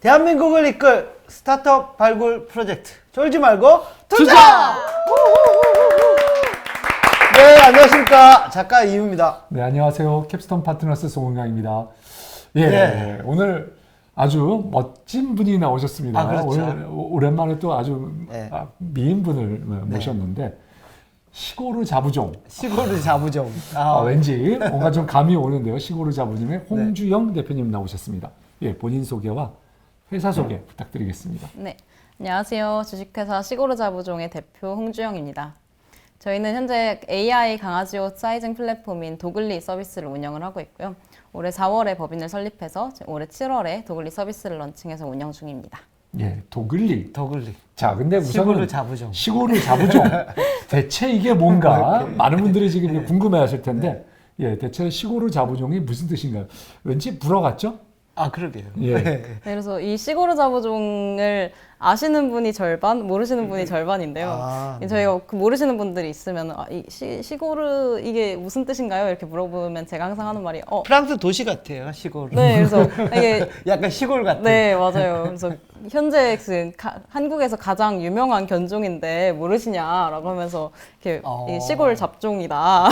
대한민국을 이끌 스타트업 발굴 프로젝트 쫄지 말고 투자! 네, 안녕하십니까. 작가 이유입니다. 네, 안녕하세요. 캡스톤 파트너스 송은강입니다. 예, 네. 오늘 아주 멋진 분이 나오셨습니다. 아, 그렇죠. 오랜만에 또 아주 네. 미인분을 모셨는데 시골의 자부종. 시골의 자부종. 왠지 뭔가 좀 감이 오는데요. 시골의 자부종의 홍주영 대표님 나오셨습니다. 예, 본인 소개와 회사 소개 부탁드리겠습니다. 네, 안녕하세요. 주식회사 시골의 자부종의 대표 홍주영입니다. 저희는 현재 AI 강아지 옷 사이징 플랫폼인 도글리 서비스를 운영을 하고 있고요. 올해 4월에 법인을 설립해서 올해 7월에 도글리 서비스를 런칭해서 운영 중입니다. 예, 도글리. 더글리. 자, 근데 우선은 시골의 자부종. 시골의 자부종. 대체 이게 뭔가 많은 분들이 지금 궁금해하실 텐데, 예, 대체 시골의 자부종이 무슨 뜻인가요? 왠지 불어 같죠? 아, 그러게요. 예. 네, 그래서 이 시골의 자부종을 아시는 분이 절반, 모르시는 분이 절반인데요. 네. 저희가 모르시는 분들이 있으면 이 시골의 이게 무슨 뜻인가요? 이렇게 물어보면 제가 항상 하는 말이 프랑스 도시 같아요, 시골. 네, 그래서 이게 약간 시골 같은. 네, 맞아요. 그래서 현재 한국에서 가장 유명한 견종인데 모르시냐라고 하면서 이렇게 이 시골 잡종이다.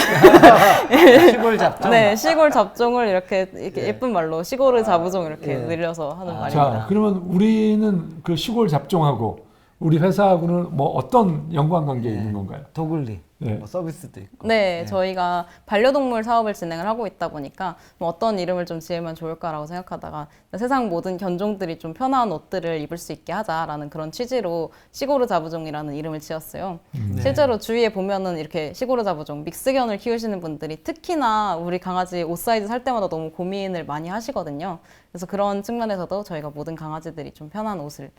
시골 잡종. 네, 시골 잡종을 이렇게 예쁜 말로 시골의 자부종 이렇게 늘려서 하는 자, 말입니다. 그러면 우리는 그 시골 잡종하고 우리 회사하고는 뭐 어떤 연관관계에 있는 건가요? 도글리. 네. 뭐 서비스도 있고. 네, 저희가 반려동물 사업을 진행을 하고 있다 보니까 뭐 어떤 이름을 좀 지으면 좋을까라고 생각하다가 세상 모든 견종들이 좀 편한 옷들을 입을 수 있게 하자라는 그런 취지로 시골의 자부종이라는 이름을 지었어요. 실제로 주위에 보면은 이렇게 시골의 자부종, 믹스견을 키우시는 분들이 특히나 우리 강아지 옷 사이즈 살 때마다 너무 고민을 많이 하시거든요. 그래서 그런 측면에서도 저희가 모든 강아지들이 좀 편한 옷을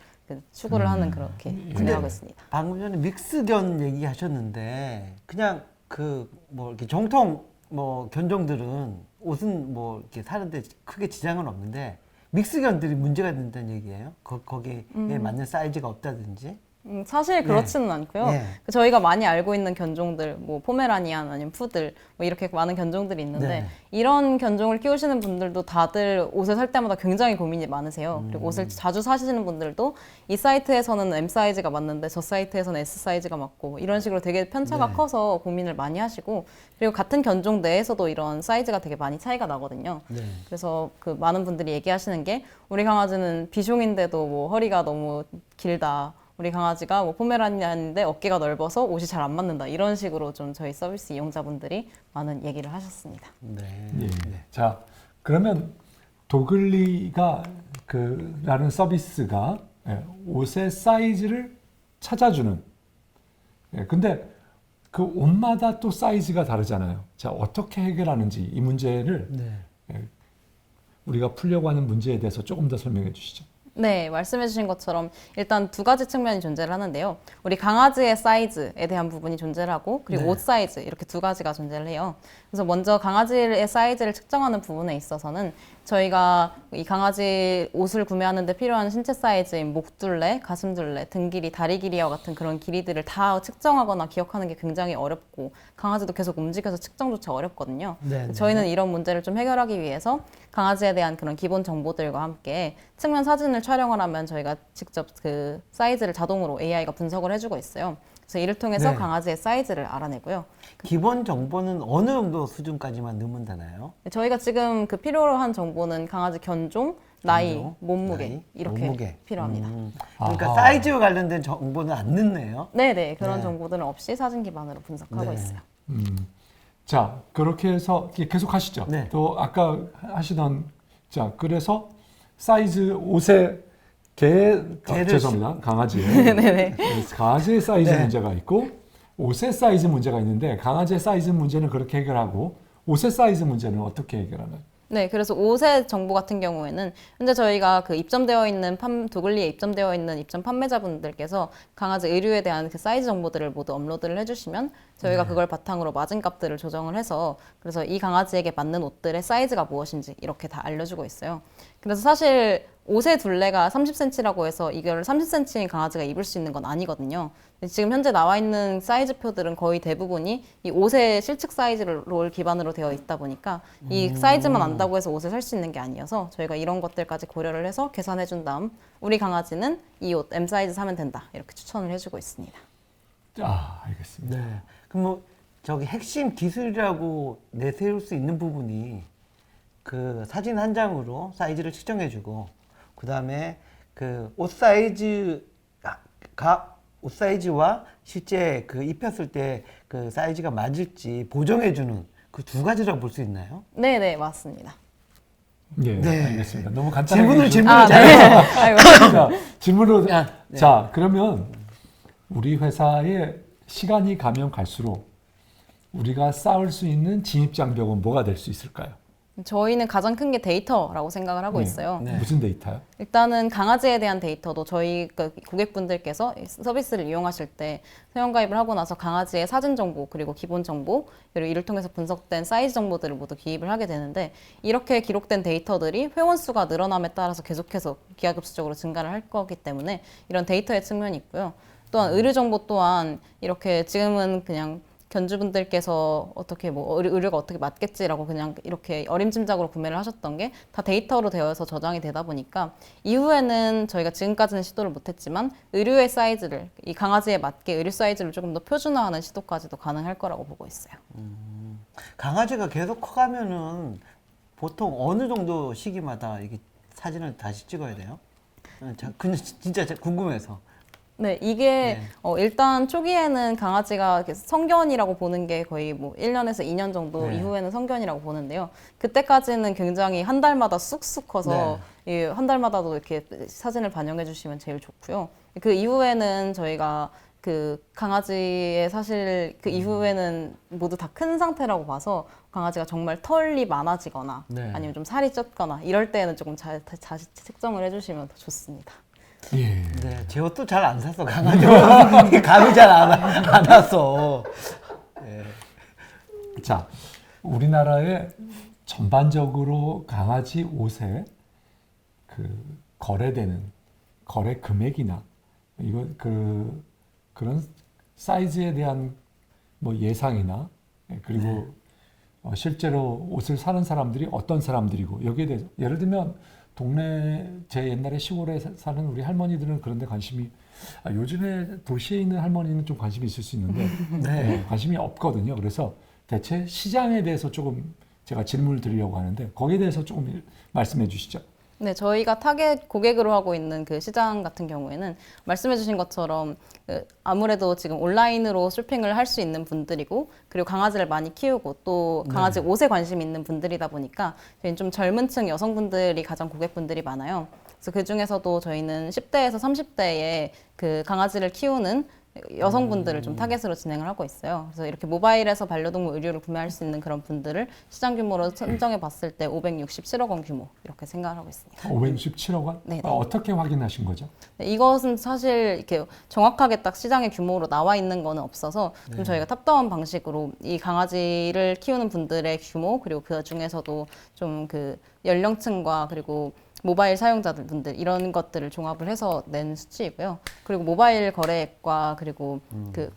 추구를 하는 그렇게 진행하고 있습니다. 방금 전에 믹스견 얘기하셨는데 그냥 그 뭐 이렇게 정통 뭐 견종들은 옷은 뭐 이렇게 사는데 크게 지장은 없는데 믹스견들이 문제가 된다는 얘기예요? 거기에 맞는 사이즈가 없다든지? 사실 그렇지는 않고요. 네. 저희가 많이 알고 있는 견종들, 뭐 포메라니안 아니면 푸들, 뭐 이렇게 많은 견종들이 있는데 네. 이런 견종을 키우시는 분들도 다들 옷을 살 때마다 굉장히 고민이 많으세요. 그리고 옷을 자주 사시는 분들도 이 사이트에서는 M 사이즈가 맞는데 저 사이트에서는 S 사이즈가 맞고 이런 식으로 되게 편차가 네. 커서 고민을 많이 하시고 그리고 같은 견종 내에서도 이런 사이즈가 되게 많이 차이가 나거든요. 네. 그래서 그 많은 분들이 얘기하시는 게 우리 강아지는 비숑인데도 뭐 허리가 너무 길다. 우리 강아지가 뭐 포메라니안인데 어깨가 넓어서 옷이 잘 안 맞는다. 이런 식으로 좀 저희 서비스 이용자분들이 많은 얘기를 하셨습니다. 네. 예. 자, 그러면 도글리가 라는 서비스가 옷의 사이즈를 찾아주는. 근데 그 옷마다 또 사이즈가 다르잖아요. 자, 어떻게 해결하는지 이 문제를 우리가 풀려고 하는 문제에 대해서 조금 더 설명해 주시죠. 네, 말씀해 주신 것처럼 일단 두 가지 측면이 존재를 하는데요. 우리 강아지의 사이즈에 대한 부분이 존재를 하고 그리고 옷 사이즈 이렇게 두 가지가 존재를 해요. 그래서 먼저 강아지의 사이즈를 측정하는 부분에 있어서는 저희가 이 강아지 옷을 구매하는데 필요한 신체 사이즈인 목둘레, 가슴둘레, 등 길이, 다리 길이와 같은 그런 길이들을 다 측정하거나 기억하는 게 굉장히 어렵고 강아지도 계속 움직여서 측정조차 어렵거든요. 네. 저희는 이런 문제를 좀 해결하기 위해서 강아지에 대한 그런 기본 정보들과 함께 측면 사진을 촬영을 하면 저희가 직접 그 사이즈를 자동으로 AI가 분석을 해주고 있어요. 그래서 이를 통해서 네. 강아지의 사이즈를 알아내고요. 기본 정보는 어느 정도 수준까지만 넣으면 되나요? 저희가 지금 그 필요로 한 정보는 강아지 견종, 나이, 견종, 몸무게 나이, 이렇게 몸무게. 필요합니다. 그러니까 아하. 사이즈와 관련된 정보는 안 넣네요. 네네, 그런 네. 정보들은 없이 사진 기반으로 분석하고 네. 있어요. 자, 그렇게 해서 계속 하시죠. 네. 또 아까 하시던 자, 그래서 사이즈 옷의 죄송합니다. 강아지의 강아지의 사이즈 네. 문제가 있고 옷의 사이즈 문제가 있는데 강아지의 사이즈 문제는 그렇게 해결하고 옷의 사이즈 문제는 어떻게 해결하나요? 네, 그래서 옷의 정보 같은 경우에는 현재 저희가 그 입점되어 있는 도글리에 입점되어 있는 입점 판매자분들께서 강아지 의류에 대한 그 사이즈 정보들을 모두 업로드를 해주시면 저희가 그걸 바탕으로 마진값들을 조정을 해서 그래서 이 강아지에게 맞는 옷들의 사이즈가 무엇인지 이렇게 다 알려주고 있어요. 그래서 사실 옷의 둘레가 30cm라고 해서 이걸 30cm인 강아지가 입을 수 있는 건 아니거든요. 근데 지금 현재 나와 있는 사이즈표들은 거의 대부분이 이 옷의 실측 사이즈를 기반으로 되어 있다 보니까 이 사이즈만 안다고 해서 옷을 살 수 있는 게 아니어서 저희가 이런 것들까지 고려를 해서 계산해 준 다음 우리 강아지는 이 옷 M 사이즈 사면 된다 이렇게 추천을 해주고 있습니다. 알겠습니다. 네. 그럼 뭐 저기 핵심 기술이라고 내세울 수 있는 부분이 그 사진 한 장으로 사이즈를 측정해주고 그 다음에 그 옷 사이즈와 실제 그 입혔을 때 그 사이즈가 맞을지 보정해주는 그 두 가지라고 볼 수 있나요? 네네 맞습니다. 예, 네. 알겠습니다. 너무 간단하게 질문을 네. 잘해요. 아이고. 자, 질문으로 네. 자, 그러면 우리 회사에 시간이 가면 갈수록 우리가 쌓을 수 있는 진입 장벽은 뭐가 될 수 있을까요? 저희는 가장 큰 게 데이터라고 생각을 하고 네. 있어요. 네. 무슨 데이터요? 일단은 강아지에 대한 데이터도 저희 그 고객분들께서 이 서비스를 이용하실 때 회원가입을 하고 나서 강아지의 사진 정보 그리고 기본 정보 그리고 이를 통해서 분석된 사이즈 정보들을 모두 기입을 하게 되는데 이렇게 기록된 데이터들이 회원 수가 늘어남에 따라서 계속해서 기하급수적으로 증가를 할 거기 때문에 이런 데이터의 측면이 있고요. 또한 의료 정보 또한 이렇게 지금은 그냥 견주분들께서 어떻게 뭐 의료가 어떻게 맞겠지라고 그냥 이렇게 어림짐작으로 구매를 하셨던 게 다 데이터로 되어서 저장이 되다 보니까 이후에는 저희가 지금까지는 시도를 못했지만 의류의 사이즈를 이 강아지에 맞게 의류 사이즈를 조금 더 표준화하는 시도까지도 가능할 거라고 보고 있어요. 강아지가 계속 커가면은 보통 어느 정도 시기마다 이게 사진을 다시 찍어야 돼요? 그냥 진짜 궁금해서. 네, 이게 일단 초기에는 강아지가 성견이라고 보는 게 거의 뭐 1년에서 2년 정도 네. 이후에는 성견이라고 보는데요. 그때까지는 굉장히 한 달마다 쑥쑥 커서 한 달마다도 이렇게 사진을 반영해 주시면 제일 좋고요. 그 이후에는 저희가 그 강아지의 사실 그 이후에는 모두 다 큰 상태라고 봐서 강아지가 정말 털이 많아지거나 네. 아니면 좀 살이 쪘거나 이럴 때는 조금 다시 측정을 해주시면 더 좋습니다. 예. 네, 제 옷도 잘 안 샀어. 강아지가 감이 잘 안 왔어. 네. 자, 우리나라에 전반적으로 강아지 옷에 그 거래되는 거래 금액이나 이거 그런 사이즈에 대한 뭐 예상이나 그리고 실제로 옷을 사는 사람들이 어떤 사람들이고 여기에 대해서 예를 들면 동네 제 옛날에 시골에 사는 우리 할머니들은 그런데 관심이 요즘에 도시에 있는 할머니는 좀 관심이 있을 수 있는데 네. 관심이 없거든요. 그래서 대체 시장에 대해서 조금 제가 질문을 드리려고 하는데 거기에 대해서 조금 말씀해 주시죠. 네, 저희가 타겟 고객으로 하고 있는 그 시장 같은 경우에는 말씀해주신 것처럼 아무래도 지금 온라인으로 쇼핑을 할 수 있는 분들이고 그리고 강아지를 많이 키우고 또 강아지 옷에 관심 있는 분들이다 보니까 저희는 좀 젊은 층 여성분들이 가장 고객분들이 많아요. 그래서 그 중에서도 저희는 10대에서 30대의 그 강아지를 키우는 여성분들을 좀 타겟으로 진행을 하고 있어요. 그래서 이렇게 모바일에서 반려동물 의류를 구매할 수 있는 그런 분들을 시장 규모로 선정해 봤을 때 567억 원 규모 이렇게 생각을 하고 있습니다. 567억 원? 네. 어떻게 확인하신 거죠? 네, 이것은 사실 이렇게 정확하게 딱 시장의 규모로 나와 있는 거는 없어서 좀 저희가 탑다운 방식으로 이 강아지를 키우는 분들의 규모 그리고 그 중에서도 좀 그 연령층과 그리고 모바일 사용자들 분들 이런 것들을 종합을 해서 낸 수치이고요. 그리고 모바일 거래액과 그리고 그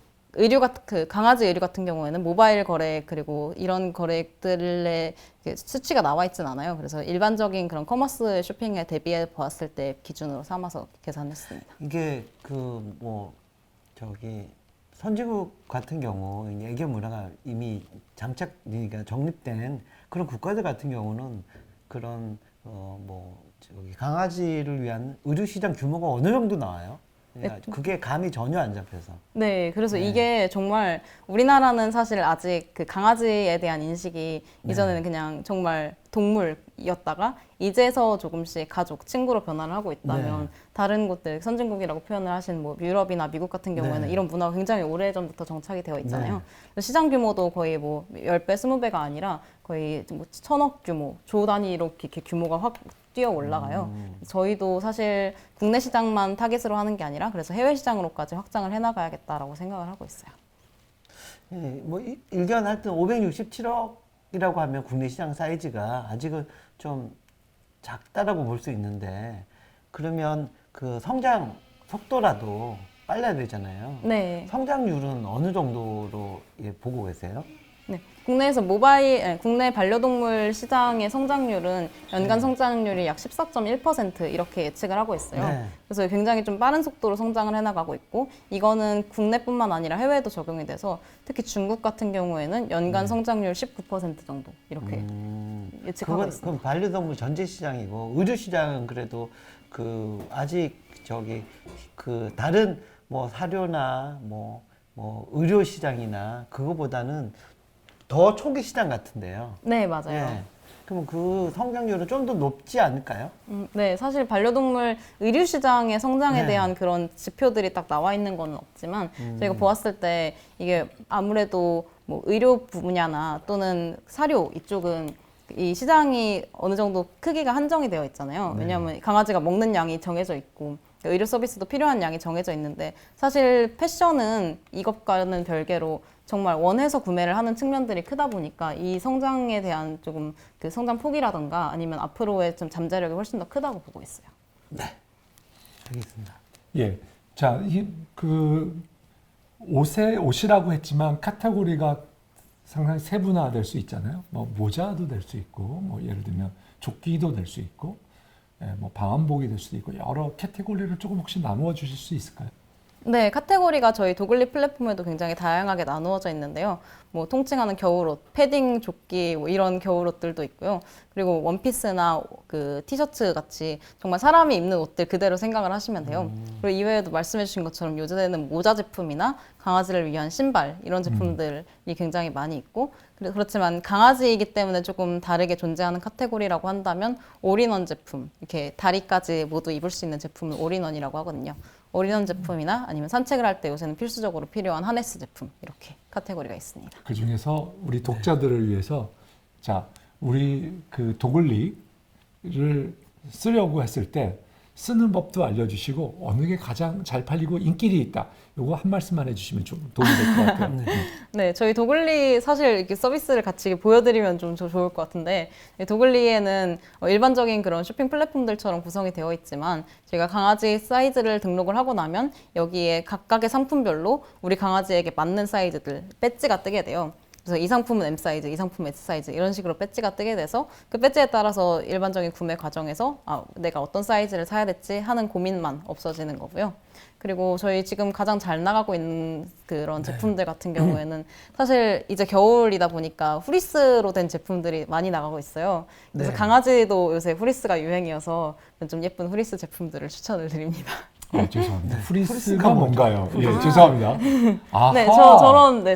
그 강아지 의류 같은 경우에는 모바일 거래액 그리고 이런 거래액들의 수치가 나와 있진 않아요. 그래서 일반적인 그런 커머스 쇼핑에 대비해 보았을 때 기준으로 삼아서 계산했습니다. 이게 그 뭐 저기 선진국 같은 경우 애견 문화가 이미 그러니까 정립된 그런 국가들 같은 경우는 그런 뭐 저기 강아지를 위한 의류 시장 규모가 어느 정도 나와요? 그러니까 그게 감이 전혀 안 잡혀서. 네, 그래서 이게 정말 우리나라는 사실 아직 그 강아지에 대한 인식이 이전에는 그냥 정말 동물이었다가 이제서 조금씩 가족, 친구로 변화를 하고 있다면 다른 곳들, 선진국이라고 표현을 하신 뭐 유럽이나 미국 같은 경우에는 이런 문화가 굉장히 오래전부터 정착이 되어 있잖아요. 그래서 시장 규모도 거의 뭐 10배, 20배가 아니라 거의 뭐 1000억 규모, 조 단위로 이렇게 규모가 확 뛰어 올라가요. 저희도 사실 국내 시장만 타깃으로 하는 게 아니라 그래서 해외 시장으로까지 확장을 해나가야겠다라고 생각을 하고 있어요. 예, 뭐 일견 하여튼 567억이라고 하면 국내 시장 사이즈가 아직은 좀 작다라고 볼 수 있는데 그러면 그 성장 속도라도 빨라야 되잖아요. 네. 성장률은 어느 정도로 예, 보고 계세요? 네. 국내에서 국내 반려동물 시장의 성장률은 연간 성장률이 약 14.1% 이렇게 예측을 하고 있어요. 네. 그래서 굉장히 좀 빠른 속도로 성장을 해나가고 있고 이거는 국내뿐만 아니라 해외에도 적용이 돼서 특히 중국 같은 경우에는 연간 성장률 19% 정도 이렇게 예측하고 그건 있습니다. 그럼 반려동물 전체 시장이고 의류 시장은 그래도 그 아직 저기 그 다른 뭐 사료나 뭐 의료 시장이나 그거보다는 더 초기 시장 같은데요. 네, 맞아요. 예. 그럼 그 성장률은 좀 더 높지 않을까요? 네, 사실 반려동물 의류 시장의 성장에 네. 대한 그런 지표들이 딱 나와 있는 건 없지만 저희가 보았을 때 이게 아무래도 뭐 의료 분야나 또는 사료 이쪽은 이 시장이 어느 정도 크기가 한정이 되어 있잖아요. 왜냐하면 강아지가 먹는 양이 정해져 있고 의료 서비스도 필요한 양이 정해져 있는데 사실 패션은 이것과는 별개로 정말 원해서 구매를 하는 측면들이 크다 보니까 이 성장에 대한 조금 그 성장 폭이라던가 아니면 앞으로의 좀 잠재력이 훨씬 더 크다고 보고 있어요. 네. 알겠습니다. 예. 자, 그 옷이라고 했지만 카테고리가 상당히 세분화될 수 있잖아요. 뭐 모자도 될 수 있고, 뭐 예를 들면 조끼도 될 수 있고, 예, 뭐 방한복이 될 수도 있고 여러 카테고리를 조금 혹시 나누어 주실 수 있을까요? 네, 카테고리가 저희 도글리 플랫폼에도 굉장히 다양하게 나누어져 있는데요. 뭐 통칭하는 겨울옷, 패딩, 조끼 뭐 이런 겨울옷들도 있고요. 그리고 원피스나 그 티셔츠 같이 정말 사람이 입는 옷들 그대로 생각을 하시면 돼요. 그리고 이외에도 말씀해주신 것처럼 요즘에는 모자 제품이나 강아지를 위한 신발 이런 제품들이 굉장히 많이 있고 그렇지만 강아지이기 때문에 조금 다르게 존재하는 카테고리라고 한다면 올인원 제품, 이렇게 다리까지 모두 입을 수 있는 제품을 올인원이라고 하거든요. 올인원 제품이나 아니면 산책을 할 때 요새는 필수적으로 필요한 하네스 제품 이렇게 카테고리가 있습니다. 그 중에서 우리 독자들을 위해서 자, 우리 그 도글리를 쓰려고 했을 때 쓰는 법도 알려주시고 어느 게 가장 잘 팔리고 인기리 있다. 요거 한 말씀만 해주시면 좀 도움이 될 것 같아요. 네, 저희 도글리 사실 이렇게 서비스를 같이 보여드리면 좀 좋을 것 같은데 도글리에는 일반적인 그런 쇼핑 플랫폼들처럼 구성이 되어 있지만 저희가 강아지 사이즈를 등록을 하고 나면 여기에 각각의 상품별로 우리 강아지에게 맞는 사이즈들 배지가 뜨게 돼요. 그래서 이 상품은 M 사이즈, 이 상품은 S 사이즈 이런 식으로 배지가 뜨게 돼서 그 배지에 따라서 일반적인 구매 과정에서 내가 어떤 사이즈를 사야 될지 하는 고민만 없어지는 거고요. 그리고 저희 지금 가장 잘 나가고 있는 그런 제품들 같은 경우에는 사실 이제 겨울이다 보니까 후리스로 된 제품들이 많이 나가고 있어요. 그래서 네. 강아지도 요새 후리스가 유행이어서 좀 예쁜 후리스 제품들을 추천을 드립니다. 죄송합니다. 후리스가 후리스가 뭔가요? 예, 죄송합니다. 아하. 네,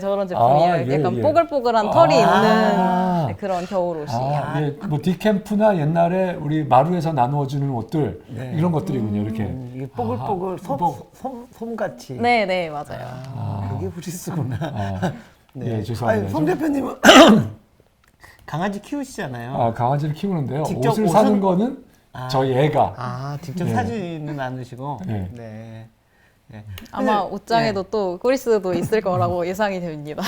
저런 제품이에요. 아, 예, 약간 예. 뽀글뽀글한 털이 아. 있는 그런 겨울옷이에요. 예, 뭐 디캠프나 옛날에 우리 마루에서 나누어주는 옷들 네. 이런 것들이군요. 이렇게. 이게 뽀글뽀글 아하. 솜같이. 네, 네, 맞아요. 그게 후리스구나. 예, 죄송합니다. 아니, 송 대표님은 강아지 키우시잖아요. 강아지를 키우는데요. 직접 옷을 옷은- 사는 거는 저희 애가. 직접 네. 사지는 않으시고. 네. 네. 네. 아마 근데, 옷장에도 또 후리스도 있을 거라고 예상이 됩니다.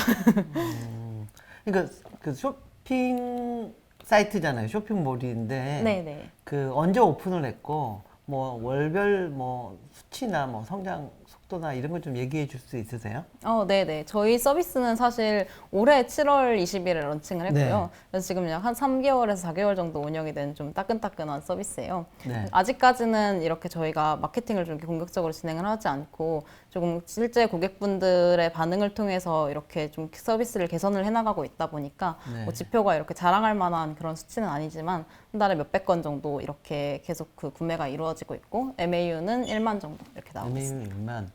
그러니까 그 쇼핑 사이트잖아요. 쇼핑몰인데. 네, 네. 그 언제 오픈을 했고 뭐 월별 뭐 수치나 뭐 성장 속도나 이런 걸 좀 얘기해 줄 수 있으세요? 네네. 저희 서비스는 사실 올해 7월 20일에 런칭을 했고요. 네. 그래서 지금 약 한 3개월에서 4개월 정도 운영이 된 좀 따끈따끈한 서비스예요. 네. 아직까지는 이렇게 저희가 마케팅을 좀 이렇게 공격적으로 진행을 하지 않고 조금 실제 고객분들의 반응을 통해서 이렇게 좀 서비스를 개선을 해나가고 있다 보니까 네. 뭐 지표가 이렇게 자랑할 만한 그런 수치는 아니지만 한 달에 몇백 건 정도 이렇게 계속 그 구매가 이루어지고 있고 MAU는 1만 정도 이렇게 나오고 있습니다. MAU만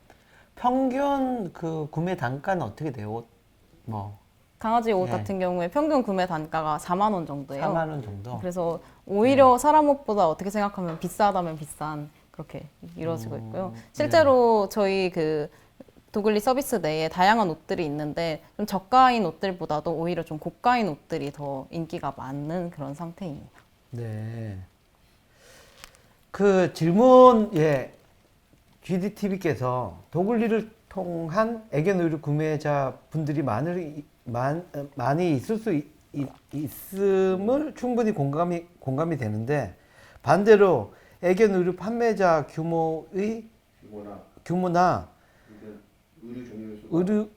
평균 그 구매 단가는 어떻게 돼요? 옷 뭐 강아지 옷 네. 같은 경우에 평균 구매 단가가 4만 원 정도예요. 4만 원 정도. 그래서 오히려 사람 옷보다 어떻게 생각하면 비싸다면 비싼 그렇게 이루어지고 있고요. 실제로 저희 그 도글리 서비스 내에 다양한 옷들이 있는데 좀 저가인 옷들보다도 오히려 좀 고가인 옷들이 더 인기가 많은 그런 상태입니다. 네. 그 질문 GDTV께서 도글리를 통한 애견 의류 구매자 분들이 많이 있을 수 있음을 충분히 공감이 되는데, 반대로 애견 의류 판매자 규모나 의류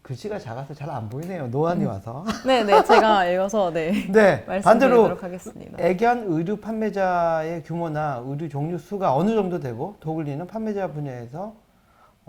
글씨가 작아서 잘 안 보이네요. 노안이 와서. 네네, 제가 읽어서 네, 네, 반대로 말씀드리도록 하겠습니다. 애견 의류 판매자의 규모나 의류 종류 수가 어느 정도 되고 도굴리는 판매자 분야에서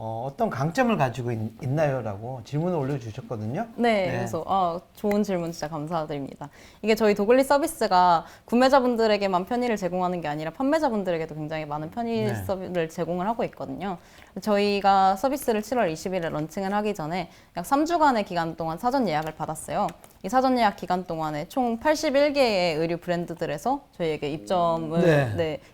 어떤 강점을 가지고 있나요?라고 질문을 올려주셨거든요. 네, 그래서 좋은 질문 진짜 감사드립니다. 이게 저희 도글리 서비스가 구매자분들에게만 편의를 제공하는 게 아니라 판매자분들에게도 굉장히 많은 편의 네. 서비스를 제공을 하고 있거든요. 저희가 서비스를 7월 20일에 런칭을 하기 전에 약 3주간의 기간 동안 사전 예약을 받았어요. 이 사전 예약 기간 동안에 총 81개의 의류 브랜드들에서 저희에게 입점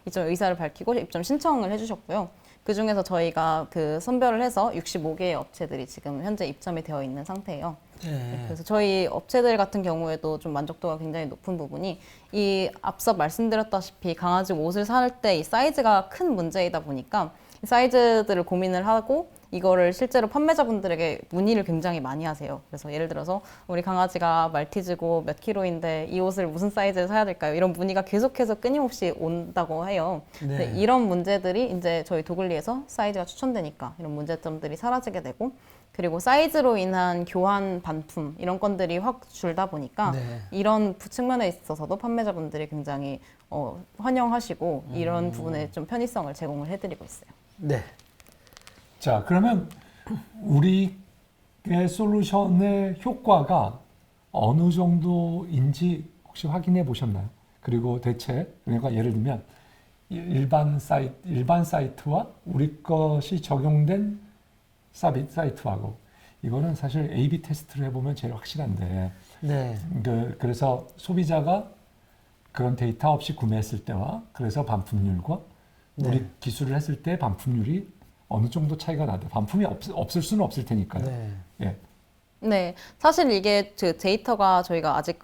의사를 밝히고 입점 신청을 해주셨고요. 그 중에서 저희가 그 선별을 해서 65개의 업체들이 지금 현재 입점이 되어 있는 상태예요. 네. 그래서 저희 업체들 같은 경우에도 좀 만족도가 굉장히 높은 부분이, 이 앞서 말씀드렸다시피 강아지 옷을 살 때 이 사이즈가 큰 문제이다 보니까 이 사이즈들을 고민을 하고 이거를 실제로 판매자분들에게 문의를 굉장히 많이 하세요. 그래서 예를 들어서 우리 강아지가 말티즈고 몇 킬로인데 이 옷을 무슨 사이즈를 사야 될까요? 이런 문의가 계속해서 끊임없이 온다고 해요. 네. 근데 이런 문제들이 이제 저희 도글리에서 사이즈가 추천되니까 이런 문제점들이 사라지게 되고, 그리고 사이즈로 인한 교환 반품 이런 건들이 확 줄다 보니까 네. 이런 측면에 있어서도 판매자분들이 굉장히 환영하시고 이런 부분에 좀 편의성을 제공을 해드리고 있어요. 네. 자, 그러면 우리의 솔루션의 효과가 어느 정도인지 혹시 확인해 보셨나요? 그리고 대체, 그러니까 예를 들면 일반 사이트와 우리 것이 적용된 사이트하고, 이거는 사실 A/B 테스트를 해보면 제일 확실한데, 네. 그래서 소비자가 그런 데이터 없이 구매했을 때와 그래서 반품률과 네. 우리 기술을 했을 때 반품률이 어느 정도 차이가 나대. 반품이 없을 수는 없을 테니까요. 네. 예. 네, 사실 이게 그 데이터가 저희가 아직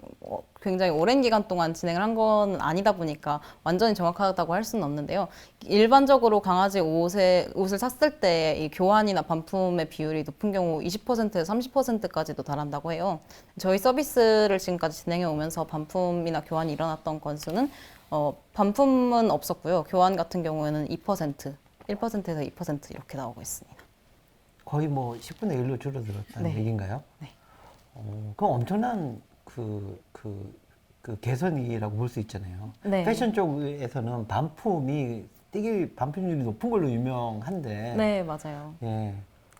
굉장히 오랜 기간 동안 진행을 한 건 아니다 보니까 완전히 정확하다고 할 수는 없는데요. 일반적으로 강아지 옷을 샀을 때 이 교환이나 반품의 비율이 높은 경우 20%에서 30%까지도 달한다고 해요. 저희 서비스를 지금까지 진행해 오면서 반품이나 교환이 일어났던 건수는 반품은 없었고요. 교환 같은 경우에는 1%에서 2% 이렇게 나오고 있습니다. 거의 뭐 10분의 1로 줄어들었다는 네. 얘기인가요? 네. 그럼 엄청난 그 개선이라고 볼 수 있잖아요. 네. 패션 쪽에서는 반품률이 높은 걸로 유명한데. 네, 맞아요. 예.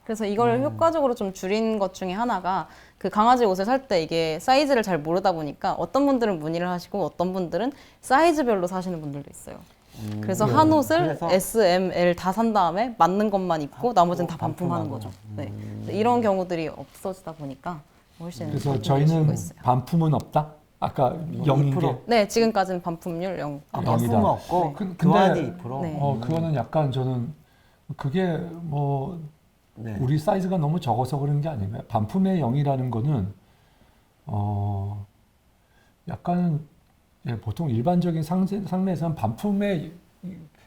그래서 이걸 효과적으로 좀 줄인 것 중에 하나가, 그 강아지 옷을 살 때 이게 사이즈를 잘 모르다 보니까 어떤 분들은 문의를 하시고 어떤 분들은 사이즈별로 사시는 분들도 있어요. 그래서 한 옷을 그래서 S, M, L 다 산 다음에 맞는 것만 입고 나머지는 다 반품하는 거죠. 네. 이런 경우들이 없어지다 보니까 훨씬 그래서 줄고 저희는 있어요. 반품은 없다? 아까 0인 게. 네, 지금까지는 반품률 0. 반품은 영이다. 없고 네. 근데 교환이 2%. 네. 그거는 약간 저는 그게 뭐 네. 우리 사이즈가 너무 적어서 그런 게 아닌가요? 반품의 0이라는 거는 약간 보통 일반적인 상례에서는 반품의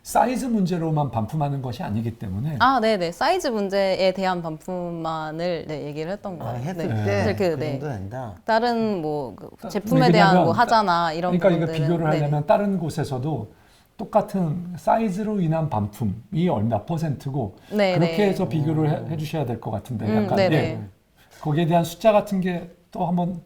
사이즈 문제로만 반품하는 것이 아니기 때문에 네네. 사이즈 문제에 대한 반품만을 얘기를 했던 거예요. 했을 네. 때 그래서 그 정도 된다. 다른 그 제품에 대한 왜냐하면 뭐 하자나 이런 그러니까 이거 부분들은 비교를 네네. 하려면 다른 곳에서도 똑같은 사이즈로 인한 반품이 몇 %고 네, 그렇게 네. 해서 비교를 해주셔야 될 것 같은데 약간 네네. 예. 거기에 대한 숫자 같은 게 또 한번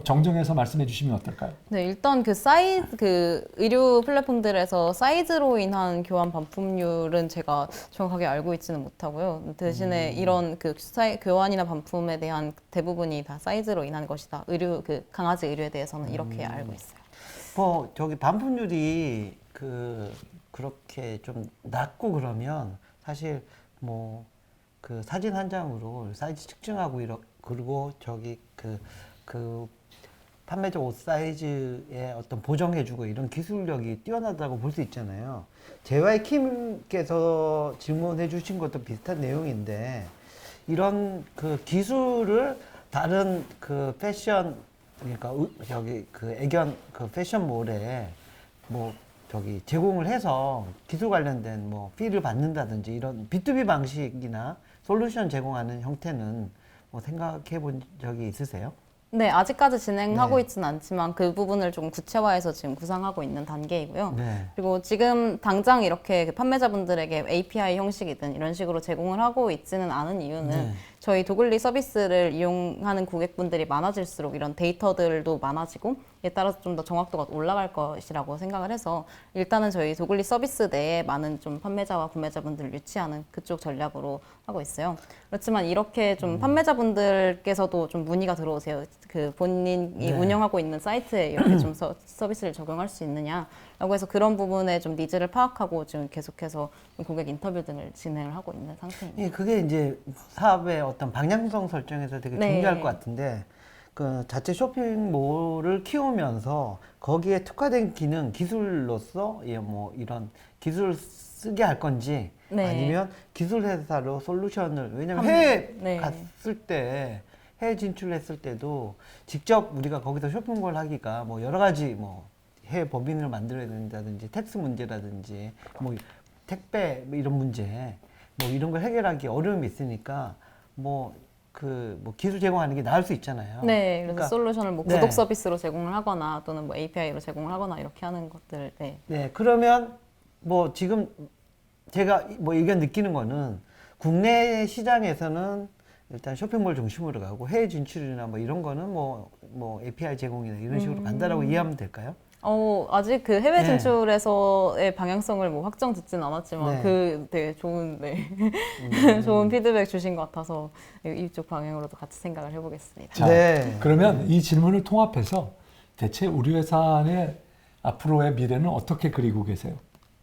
정정해서 말씀해 주시면 어떨까요? 네, 일단 그 의류 플랫폼들에서 사이즈로 인한 교환 반품률은 제가 정확하게 알고 있지는 못하고요. 대신에 이런 교환이나 반품에 대한 대부분이 다 사이즈로 인한 것이다. 강아지 의류에 대해서는 이렇게 알고 있어요. 뭐 저기 반품률이 그렇게 좀 낮고 그러면 사실 뭐 그 사진 한 장으로 사이즈 측정하고 그리고 저기 그 판매자 옷 사이즈에 어떤 보정해주고 이런 기술력이 뛰어나다고 볼 수 있잖아요. JY 킴께서 질문해 주신 것도 비슷한 내용인데, 이런 그 기술을 다른 그 패션, 그러니까 저기 그 애견 그 패션몰에 뭐 저기 제공을 해서 기술 관련된 뭐 피를 받는다든지 이런 B2B 방식이나 솔루션 제공하는 형태는 뭐 생각해 본 적이 있으세요? 네, 아직까지 진행하고 네. 있지는 않지만 그 부분을 조금 구체화해서 지금 구상하고 있는 단계이고요. 네. 그리고 지금 당장 이렇게 그 판매자분들에게 API 형식이든 이런 식으로 제공을 하고 있지는 않은 이유는 네. 저희 도글리 서비스를 이용하는 고객분들이 많아질수록 이런 데이터들도 많아지고 이에 따라서 좀 더 정확도가 올라갈 것이라고 생각을 해서 일단은 저희 도글리 서비스 내에 많은 좀 판매자와 구매자분들을 유치하는 그쪽 전략으로 하고 있어요. 그렇지만 이렇게 좀 판매자분들께서도 좀 문의가 들어오세요. 그 본인이 네. 운영하고 있는 사이트에 이렇게 좀 서비스를 적용할 수 있느냐라고 해서 그런 부분에 좀 니즈를 파악하고 지금 계속해서 고객 인터뷰 등을 진행을 하고 있는 상태입니다. 예, 그게 이제 사업의 어떤 방향성 설정에서 되게 네. 중요할 것 같은데, 그 자체 쇼핑몰을 키우면서 거기에 특화된 기능, 기술로서 예, 뭐 이런 기술을 쓰게 할 건지, 네. 아니면 기술 회사로 솔루션을, 왜냐면 한- 해외 네. 갔을 때, 해외 진출했을 때도 직접 우리가 거기서 쇼핑몰 하기가 뭐 여러 가지 뭐 해외 법인을 만들어야 된다든지 텍스 문제라든지 뭐 택배 뭐 이런 문제 뭐 이런 걸 해결하기 어려움이 있으니까 뭐 뭐 기술 제공하는 게 나을 수 있잖아요. 네, 그래서 그러니까 솔루션을 뭐 네. 구독 서비스로 제공을 하거나 또는 뭐 API로 제공을 하거나 이렇게 하는 것들. 네. 네, 그러면 뭐 지금 제가 뭐 의견 느끼는 거는 국내 시장에서는 일단 쇼핑몰 중심으로 가고 해외 진출이나 뭐 이런 거는 뭐 API 제공이나 이런 식으로 간다라고 이해하면 될까요? 아직 그 해외 네. 진출에서의 방향성을 뭐 확정 짓진 않았지만 네. 그 되게 좋은 좋은 피드백 주신 것 같아서 이쪽 방향으로도 같이 생각을 해보겠습니다. 자, 네. 그러면 이 질문을 통합해서 대체 우리 회사의 앞으로의 미래는 어떻게 그리고 계세요?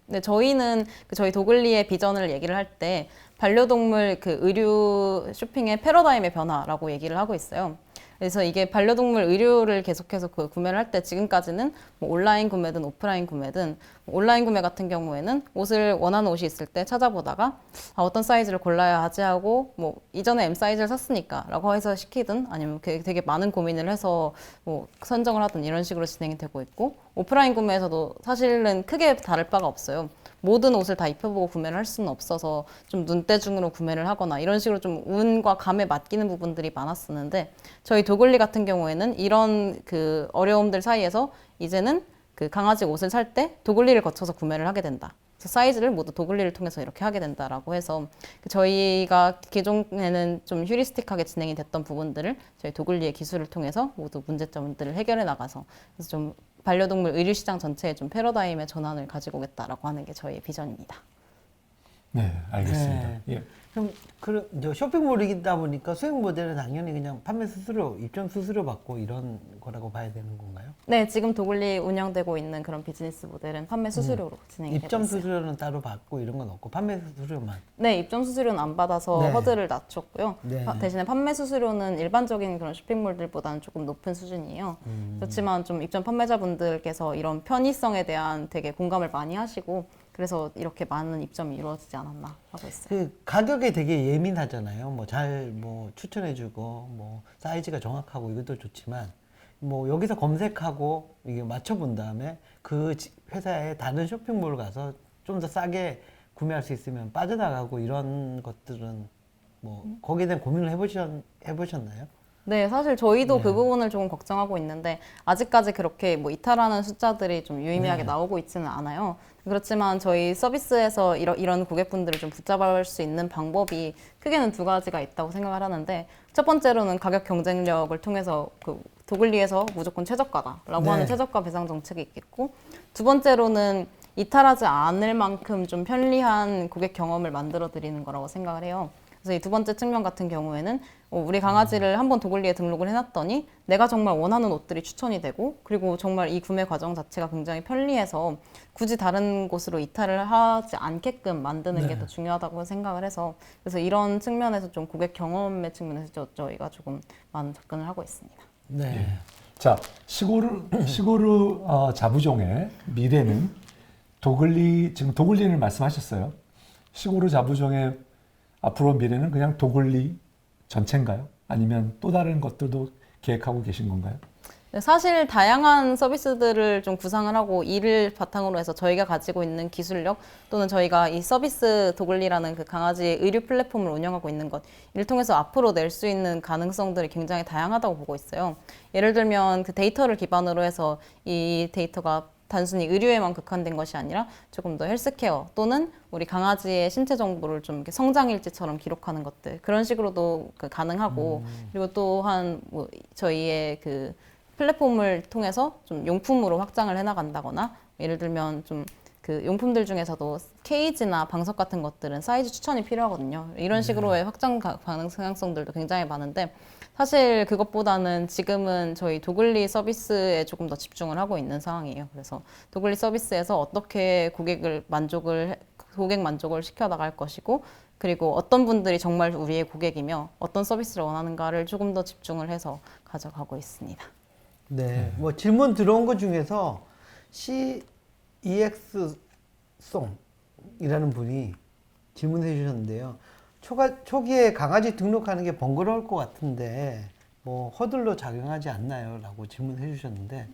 네, 저희는 저희 도글리의 비전을 얘기를 할 때 반려동물 그 의류 쇼핑의 패러다임의 변화라고 얘기를 하고 있어요. 그래서 이게 반려동물 의류를 계속해서 그 구매를 할 때 지금까지는 뭐 온라인 구매든 오프라인 구매든 온라인 구매 같은 경우에는 옷을 원하는 옷이 있을 때 찾아보다가 어떤 사이즈를 골라야 하지 하고 뭐 이전에 M 사이즈를 샀으니까 라고 해서 시키든 아니면 되게 많은 고민을 해서 뭐 선정을 하든 이런 식으로 진행이 되고 있고 오프라인 구매에서도 사실은 크게 다를 바가 없어요. 모든 옷을 다 입혀보고 구매를 할 수는 없어서 좀 눈대중으로 구매를 하거나 이런 식으로 좀 운과 감에 맡기는 부분들이 많았었는데 저희 도글리 같은 경우에는 이런 그 어려움들 사이에서 이제는 그 강아지 옷을 살 때 도글리를 거쳐서 구매를 하게 된다. 그래서 사이즈를 모두 도글리를 통해서 이렇게 하게 된다라고 해서 저희가 기존에는 좀 휴리스틱하게 진행이 됐던 부분들을 저희 도글리의 기술을 통해서 모두 문제점들을 해결해 나가서 그래서 좀 반려동물 의류 시장 전체에 좀 패러다임의 전환을 가지고 오겠다라고 하는 게 저희의 비전입니다. 네, 알겠습니다. 네. 예. 그럼 이제 쇼핑몰이다 보니까 수익 모델은 당연히 그냥 판매 수수료, 입점 수수료 받고 이런 거라고 봐야 되는 건가요? 네, 지금 도글리 운영되고 있는 그런 비즈니스 모델은 판매 수수료로 진행이 되고 입점 있어요. 수수료는 따로 받고 이런 건 없고 판매 수수료만. 네, 입점 수수료는 안 받아서 네. 허들을 낮췄고요. 네. 대신에 판매 수수료는 일반적인 그런 쇼핑몰들보다는 조금 높은 수준이에요. 그렇지만 좀 입점 판매자분들께서 이런 편의성에 대한 되게 공감을 많이 하시고 그래서 이렇게 많은 입점이 이루어지지 않았나 하고 있어요. 그 가격에 되게 예민하잖아요. 뭐 잘 추천해주고 뭐 사이즈가 정확하고 이것도 좋지만 뭐 여기서 검색하고 이게 맞춰본 다음에 그 회사의 다른 쇼핑몰 가서 좀 더 싸게 구매할 수 있으면 빠져나가고 이런 것들은 뭐 거기에 대한 고민을 해보셨나요? 네, 사실 저희도 네. 그 부분을 조금 걱정하고 있는데 아직까지 그렇게 뭐 이탈하는 숫자들이 좀 유의미하게 네. 나오고 있지는 않아요. 그렇지만 저희 서비스에서 이런 고객분들을 좀 붙잡을 수 있는 방법이 크게는 두 가지가 있다고 생각을 하는데 첫 번째로는 가격 경쟁력을 통해서 그 도글리에서 무조건 최저가다라고 네. 하는 최저가 배상 정책이 있겠고 두 번째로는 이탈하지 않을 만큼 좀 편리한 고객 경험을 만들어 드리는 거라고 생각을 해요. 그래서 이 두 번째 측면 같은 경우에는 우리 강아지를 한번 도글리에 등록을 해놨더니 내가 정말 원하는 옷들이 추천이 되고 그리고 정말 이 구매 과정 자체가 굉장히 편리해서 굳이 다른 곳으로 이탈을 하지 않게끔 만드는 게 더 중요하다고 생각을 해서 그래서 이런 측면에서 좀 고객 경험의 측면에서 저희가 조금 많은 접근을 하고 있습니다. 네. 자, 시고르 자부종의 미래는 지금 도글리를 말씀하셨어요. 시고르 자부종의 앞으로 미래는 그냥 도글리 전체인가요? 아니면 또 다른 것들도 계획하고 계신 건가요? 사실 다양한 서비스들을 좀 구상을 하고 이를 바탕으로 해서 저희가 가지고 있는 기술력 또는 저희가 이 서비스 도글리라는 그 강아지 의류 플랫폼을 운영하고 있는 것 이를 통해서 앞으로 낼 수 있는 가능성들이 굉장히 다양하다고 보고 있어요. 예를 들면 그 데이터를 기반으로 해서 이 데이터가 단순히 의료에만 국한된 것이 아니라 조금 더 헬스케어 또는 우리 강아지의 신체 정보를 좀 이렇게 성장 일지처럼 기록하는 것들 그런 식으로도 가능하고 그리고 또한 뭐 저희의 그 플랫폼을 통해서 좀 용품으로 확장을 해나간다거나 예를 들면 좀 그 용품들 중에서도 케이지나 방석 같은 것들은 사이즈 추천이 필요하거든요. 이런 식으로의 확장 가능성들도 굉장히 많은데 사실 그것보다는 지금은 저희 도글리 서비스에 조금 더 집중을 하고 있는 상황이에요. 그래서 도글리 서비스에서 어떻게 고객 만족을 시켜 나갈 것이고 그리고 어떤 분들이 정말 우리의 고객이며 어떤 서비스를 원하는가를 조금 더 집중을 해서 가져가고 있습니다. 네, 뭐 질문 들어온 것 중에서 CEX송이라는 분이 질문해 주셨는데요. 초기에 강아지 등록하는 게 번거로울 것 같은데 뭐 허들로 작용하지 않나요? 라고 질문해 주셨는데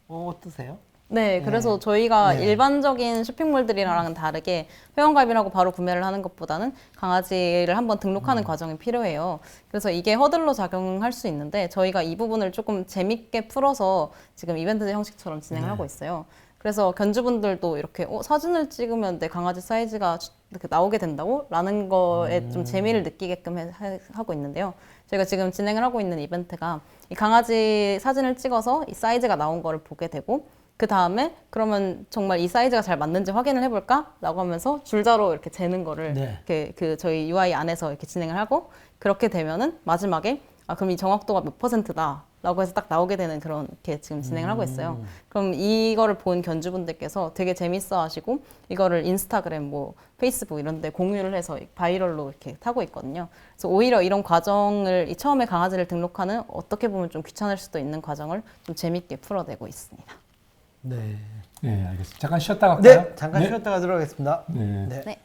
어떠세요? 네, 그래서 저희가 네. 일반적인 쇼핑몰들이랑은 다르게 회원가입을 하고 바로 구매를 하는 것보다는 강아지를 한번 등록하는 과정이 필요해요. 그래서 이게 허들로 작용할 수 있는데 저희가 이 부분을 조금 재밌게 풀어서 지금 이벤트 형식처럼 진행을 하고 있어요. 그래서 견주분들도 이렇게 사진을 찍으면 내 강아지 사이즈가 이렇게 나오게 된다고? 라는 거에 좀 재미를 느끼게끔 하고 있는데요. 저희가 지금 진행을 하고 있는 이벤트가 이 강아지 사진을 찍어서 이 사이즈가 나온 거를 보게 되고 그 다음에 그러면 정말 이 사이즈가 잘 맞는지 확인을 해볼까? 라고 하면서 줄자로 이렇게 재는 거를 네. 이렇게 그 저희 UI 안에서 이렇게 진행을 하고 그렇게 되면은 마지막에 그럼 이 정확도가 몇 %다 라고 해서 딱 나오게 되는 그런 게 지금 진행을 하고 있어요. 그럼 이거를 본 견주분들께서 되게 재밌어 하시고 이거를 인스타그램 뭐 페이스북 이런 데 공유를 해서 바이럴로 이렇게 타고 있거든요. 그래서 오히려 이런 과정을 이 처음에 강아지를 등록하는 어떻게 보면 좀 귀찮을 수도 있는 과정을 좀 재밌게 풀어내고 있습니다. 네. 네, 알겠습니다. 잠깐 쉬었다 갈까요? 네, 잠깐 쉬었다가 들어가겠습니다. 네. 네. 네.